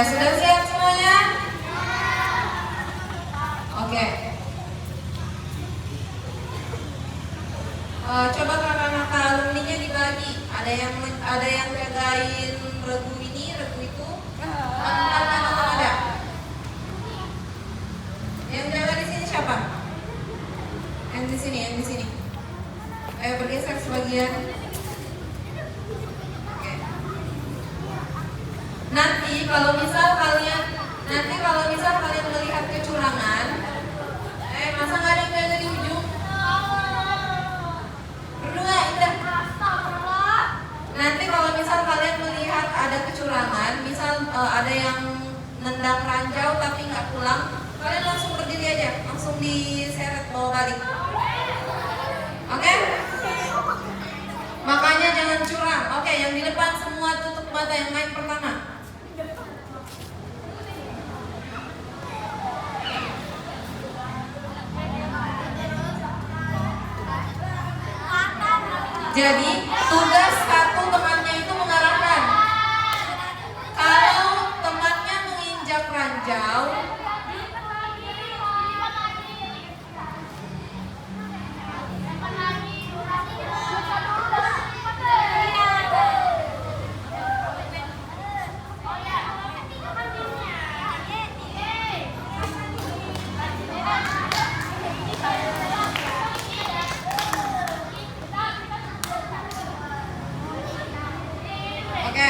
sudah siap semuanya? Oke. Coba kakak-kakak alumninya dibagi. Ada yang jagain regu ini, regu itu. Ada. Yang jaga di sini siapa? Yang di sini, yang di sini. Ayo bergeser sebagian. Oke. Nanti kalau misal kalian melihat kecurangan, masa nggak ada yang jaga di ujung? Berdua, indah. Nanti kalau misal kalian melihat ada kecurangan, misal ada yang nendang ranjau tapi nggak pulang, kalian langsung berdiri aja, langsung diseret bawa balik. Oke? Makanya jangan curang. Oke, yang di depan semua tutup mata, yang main pertama. Jadi tugas satu temannya itu mengarahkan. Kalau temannya menginjak ranjau, oke.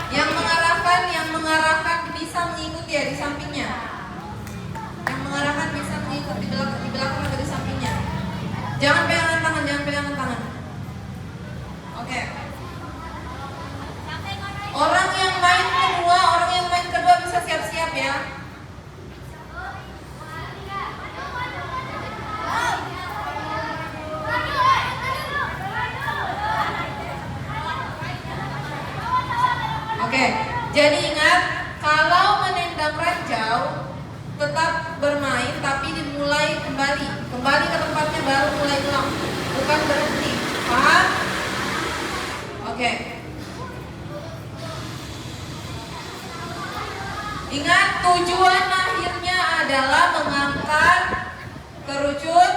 Yang mengarahkan bisa mengikuti ya di sampingnya. Yang mengarahkan bisa mengikuti di belakang atau di sampingnya. Jangan pegangan tangan. Oke. Orang yang main kedua bisa siap-siap ya. Oke, jadi ingat, kalau menendang ranjau tetap bermain tapi dimulai kembali ke tempatnya baru mulai ulang, bukan berhenti. Paham? Oke. Ingat, tujuan akhirnya adalah mengangkat kerucut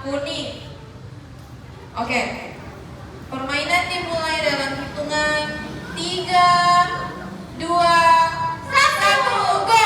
kuning. Oke. Permainan dimulai dalam hitungan 3, 2, 1, go!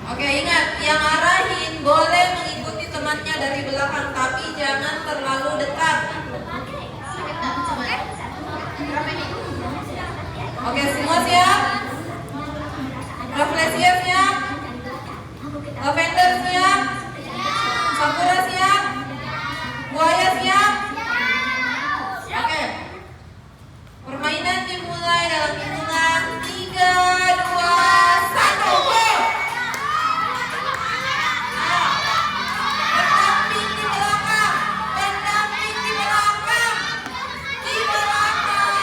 Oke, ingat, yang arahin boleh mengikuti temannya dari belakang, tapi jangan terlalu dekat. Oke, semua siap? Rafflesia siap? Lavender siap? Sakura siap? Buaya siap? Oke. Permainan dimulai dalam hitungan 3, 2, 1. Go! Pendamping di belakang. Pendamping di belakang. Di belakang.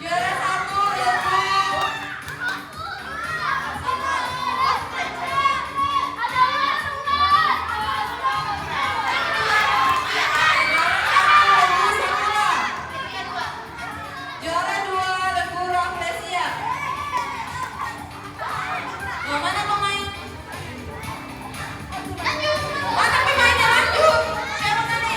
Juara 1 Lutfi. Juara 2 Lutfi Rafflesia. Nah, mana pemain? Mana pemainnya? Lanjut. Siapa tadi?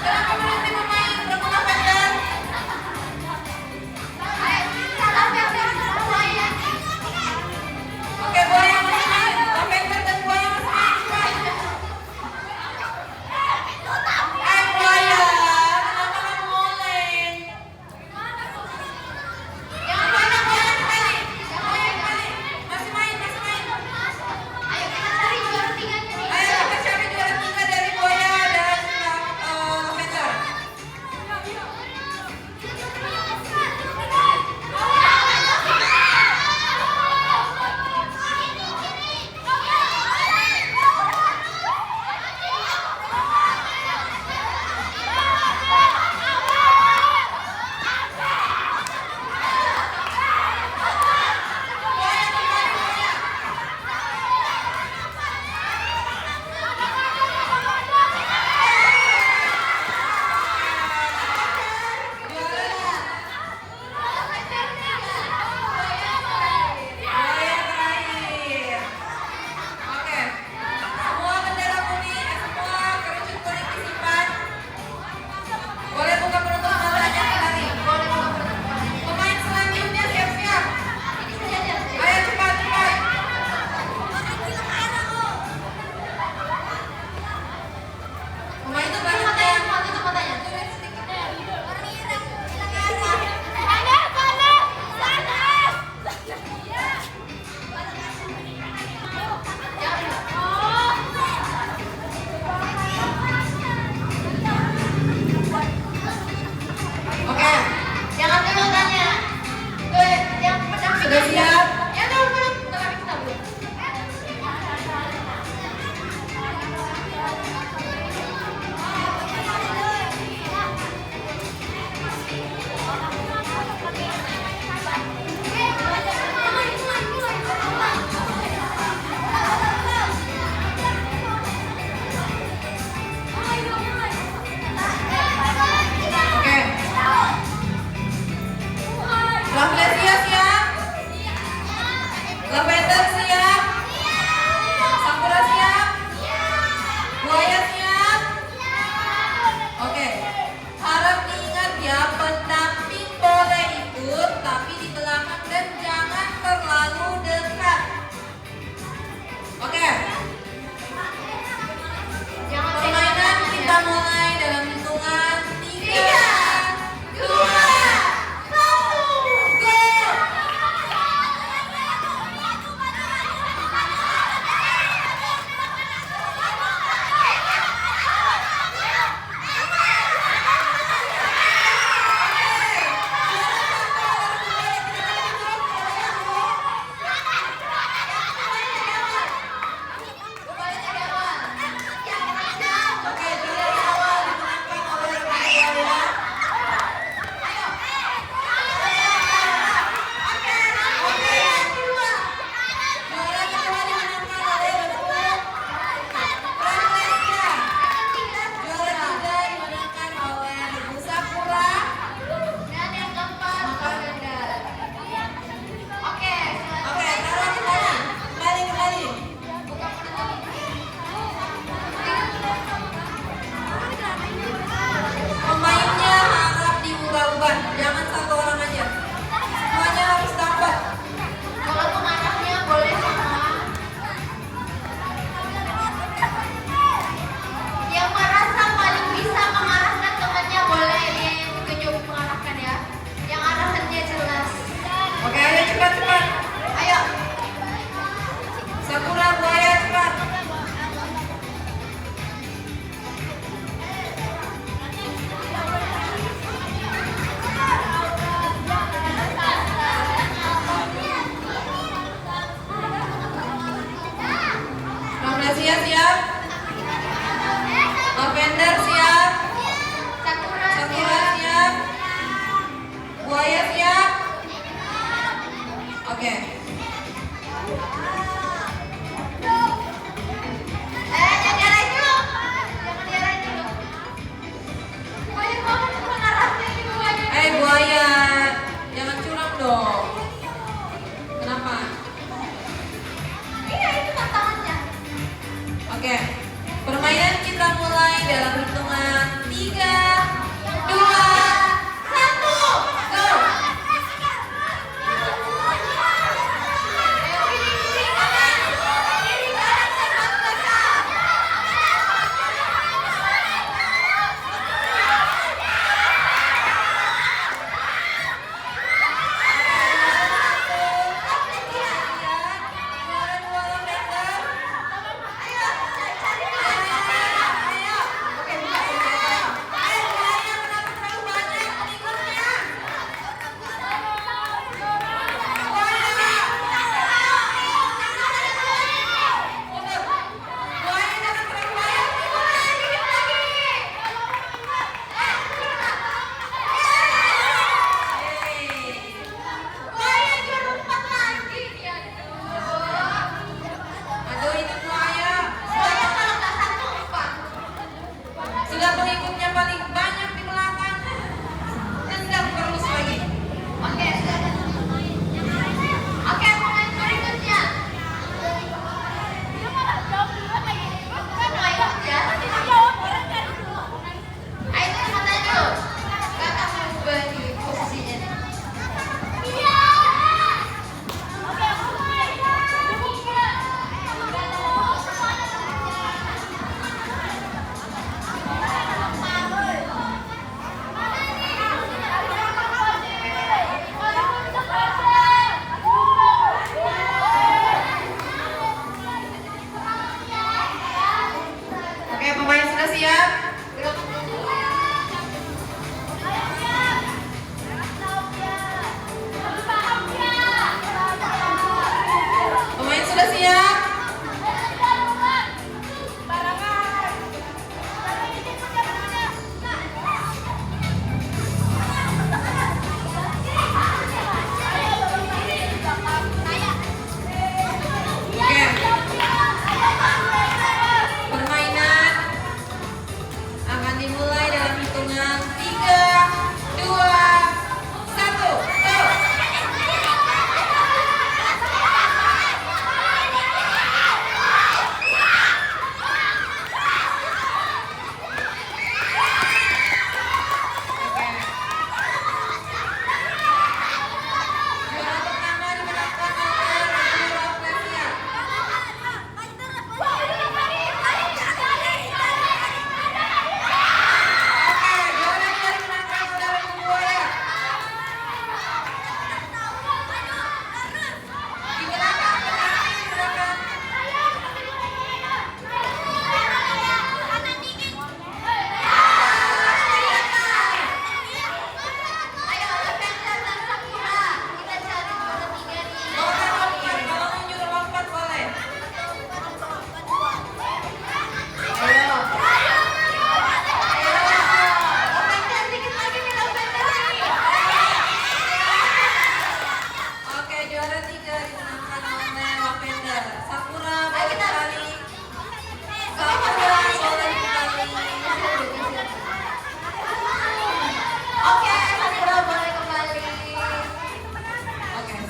Kenapa berhenti pemain Lutfi Lavender? Oke, buaya masih main. Lavender dan buaya masih main. Cepat. Buaya, kenapa kamu oleng?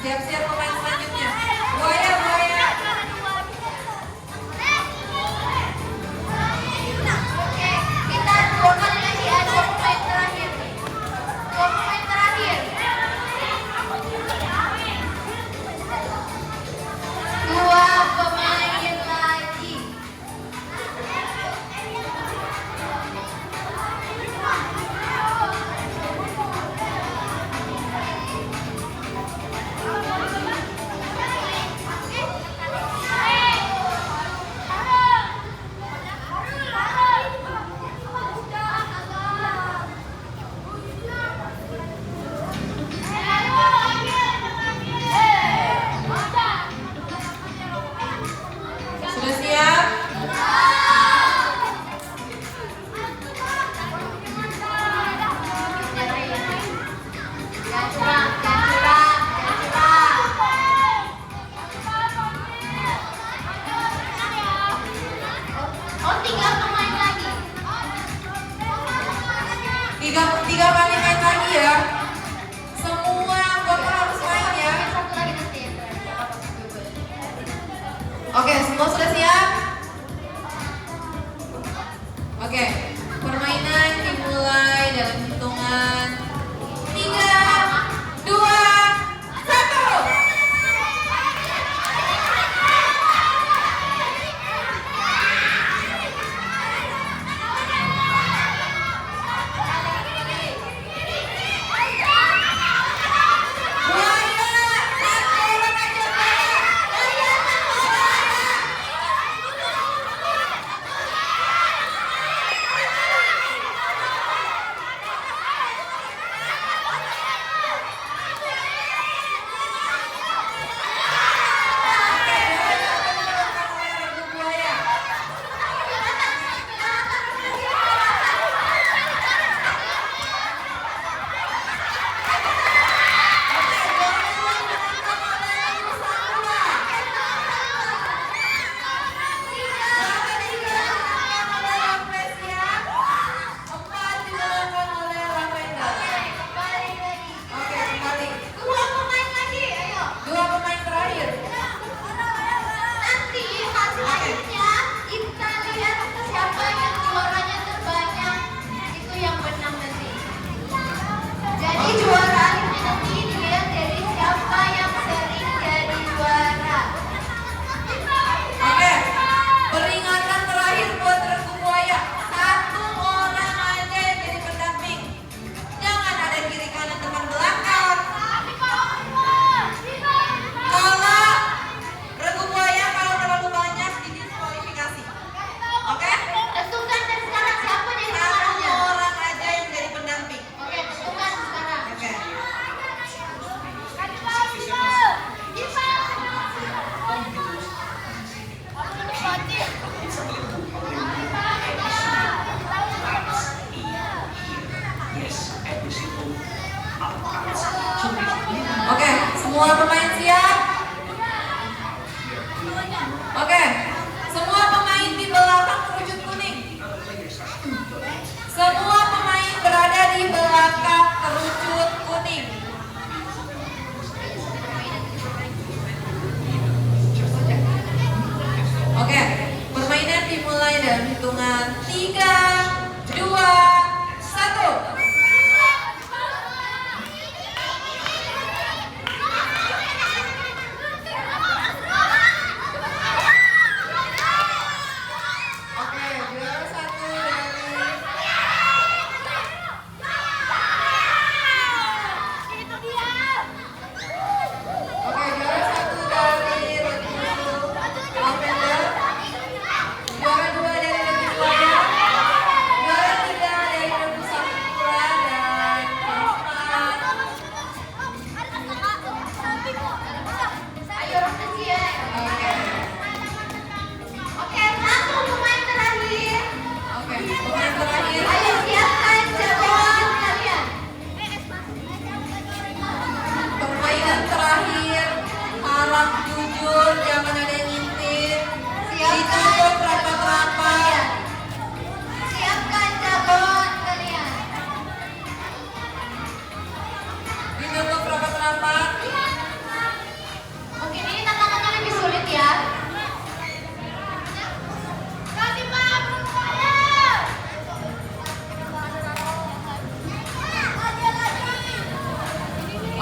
Siap-siap pemain selanjutnya. Buaya, buaya. Oke, kita 2 kali lagi ya, 2 pemain terakhir. 2 pemain terakhir. 2 pemain lagi. Sudah siap? Jangan curang, jangan curang, jangan curang. Oh, 3 pemain lagi. Tiga kali main lagi ya. Semua anggota harus main ya. Satu lagi nanti. Oke, semua sudah siap? Oke, permainan dimulai dalam hitungan 3, 2, 1. Oke, semua pemain siap? Oke, semua pemain di belakang kerucut kuning. Semua pemain berada di belakang kerucut kuning. Oke, permainan dimulai dalam hitungan 3, 2, 1.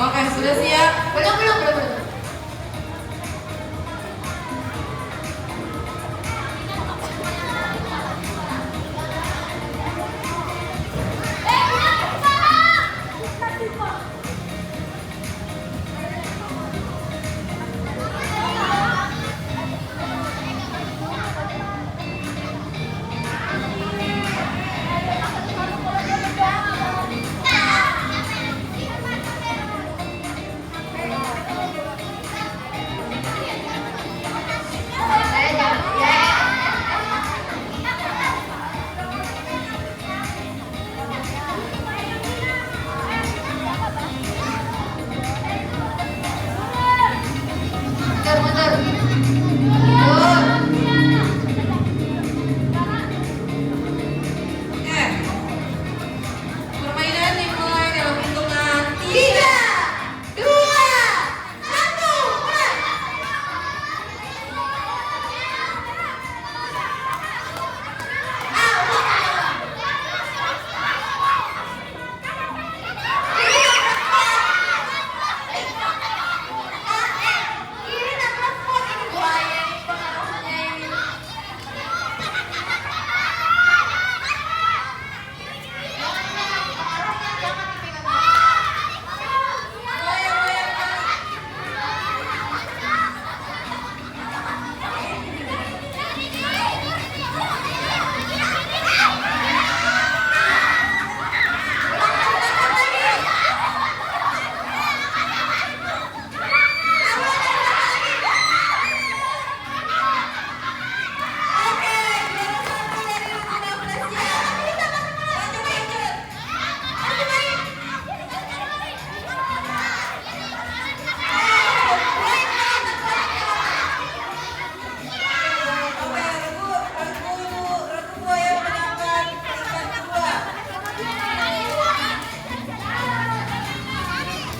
Oke, sudah siap? Belum. Oke. Permainan dimulai dalam hitungan 3, 2, 1, mulai.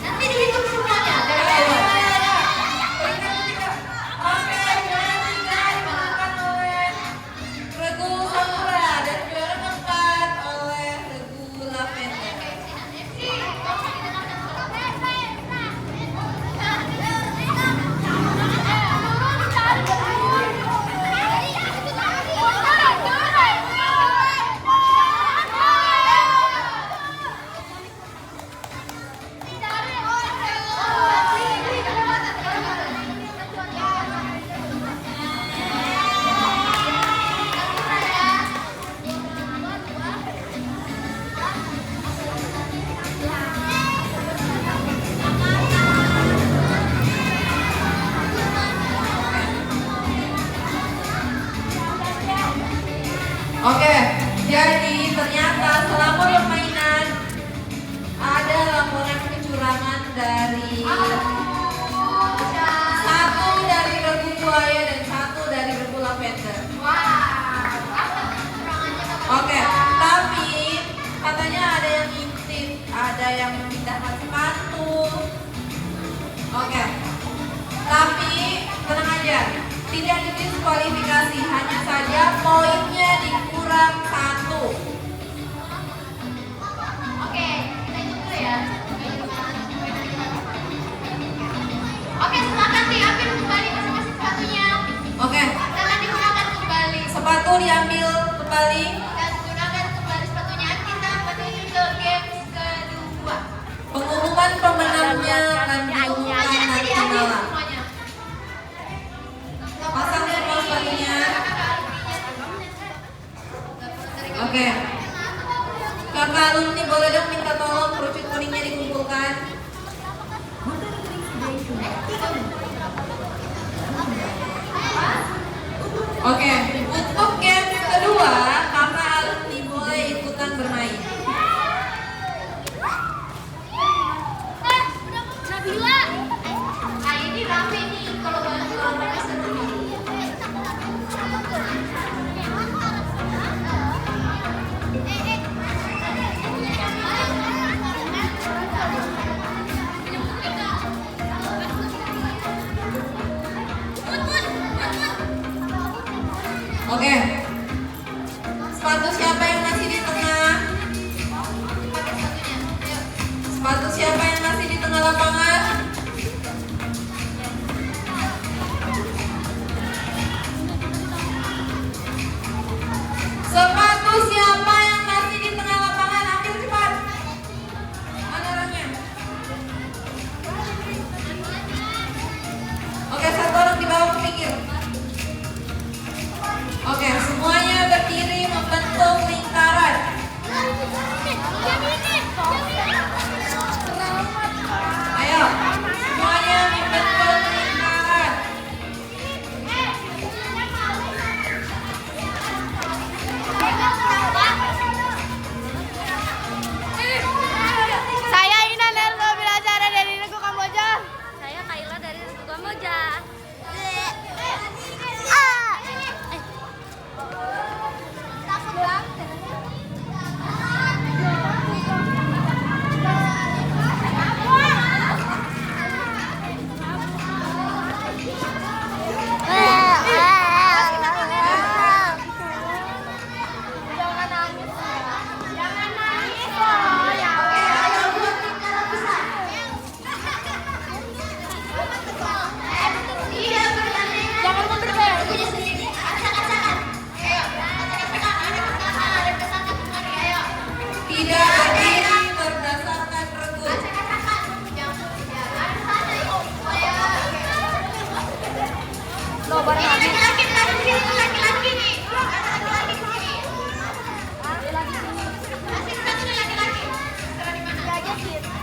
Nanti dihitung semuanya. Regu Sakura dan juara keempat oleh Regu Lavender. Oke, jadi ternyata selama permainan ada laporan kecurangan dari satu dari Regu Buaya dan satu dari Regu Lavender. Oke, tapi katanya ada yang ngintip, ada yang memindahkan sepatu. Oke, tapi tenang aja, tidak didiskualifikasi, hanya saja poinnya dikurang 1. Oke, kita hitung dulu ya. Oke, silakan diambil kembali masing-masing sepatunya Oke, dan digunakan kembali. sepatu diambil kembali. Dan gunakan kembali sepatunya. Kita menuju ke games kedua. Pengumuman pemenangnya akan diumumkan Nanti nanti diambil malam. semuanya. Pasang semua sepatunya. Oke. Kakak alumni boleh dong minta tolong kerucut kuningnya dikumpulkan. Oke, untuk game kedua, kakak aja sih.